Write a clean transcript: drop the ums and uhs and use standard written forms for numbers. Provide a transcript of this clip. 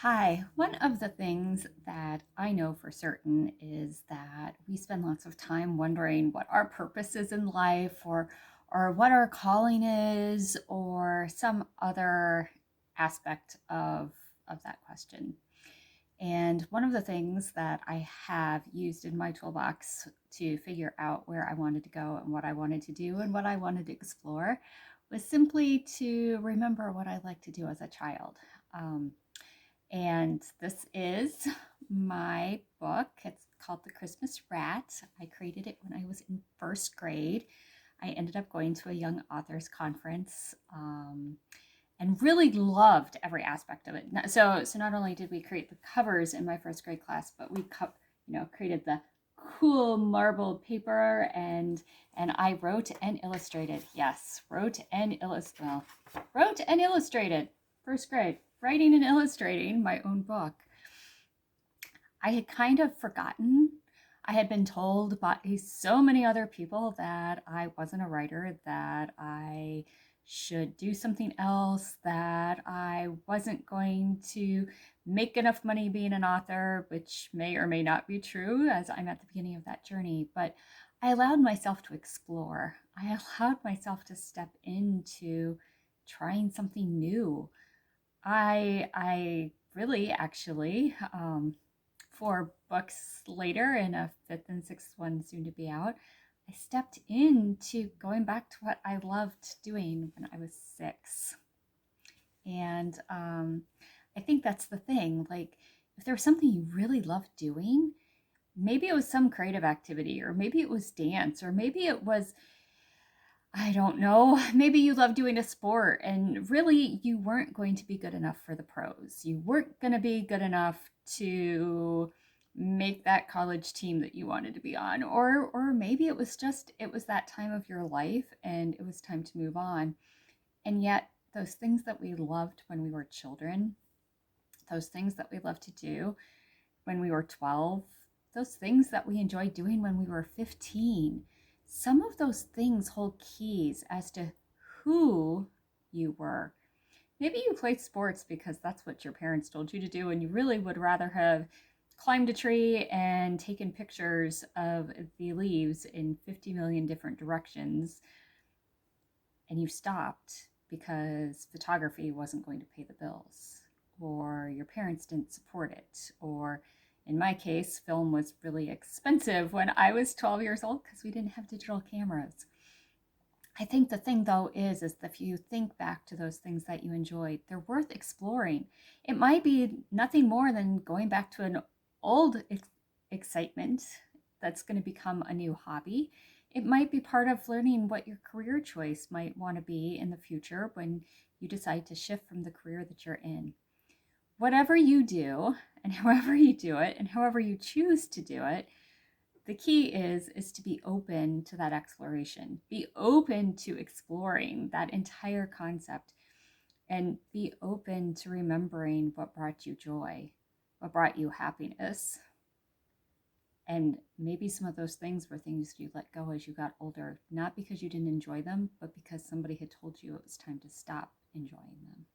Hi. One of the things that I know for certain is that we spend lots of time wondering what our purpose is in life or what our calling is or some other aspect of that question. And one of the things that I have used in my toolbox to figure out where I wanted to go and what I wanted to do and what I wanted to explore was simply to remember what I liked to do as a child. Um, and this is my book. It's called The Christmas Rat. I created it when I was in first grade. I ended up going to a young authors conference and really loved every aspect of it. So not only did we create the covers in my first grade class, but we created the cool marble paper and I wrote and illustrated. Yes, wrote and illustrated. First grade, writing and illustrating my own book. I had kind of forgotten. I had been told by so many other people that I wasn't a writer, that I should do something else, that I wasn't going to make enough money being an author, which may or may not be true as I'm at the beginning of that journey. But I allowed myself to explore. I allowed myself to step into trying something new. I really actually 4 books later, and a fifth and sixth one soon to be out, I stepped into going back to what I loved doing when I was 6. And I think that's the thing. Like, if there was something you really loved doing, maybe it was some creative activity, or maybe it was dance, or maybe it was, I don't know, maybe you love doing a sport and really you weren't going to be good enough for the pros. You weren't going to be good enough to make that college team that you wanted to be on, or maybe it was that time of your life and it was time to move on. And yet those things that we loved when we were children, those things that we loved to do when we were 12, those things that we enjoyed doing when we were 15, some of those things hold keys as to who you were. Maybe you played sports because that's what your parents told you to do, and you really would rather have climbed a tree and taken pictures of the leaves in 50 million different directions, and you stopped because photography wasn't going to pay the bills, or your parents didn't support it, or in my case, film was really expensive when I was 12 years old because we didn't have digital cameras. I think the thing though is if you think back to those things that you enjoyed, they're worth exploring. It might be nothing more than going back to an old excitement that's going to become a new hobby. It might be part of learning what your career choice might want to be in the future when you decide to shift from the career that you're in. Whatever you do, and however you do it, and however you choose to do it, the key is to be open to that exploration. Be open to exploring that entire concept and be open to remembering what brought you joy, what brought you happiness. And maybe some of those things were things you let go as you got older, not because you didn't enjoy them, but because somebody had told you it was time to stop enjoying them.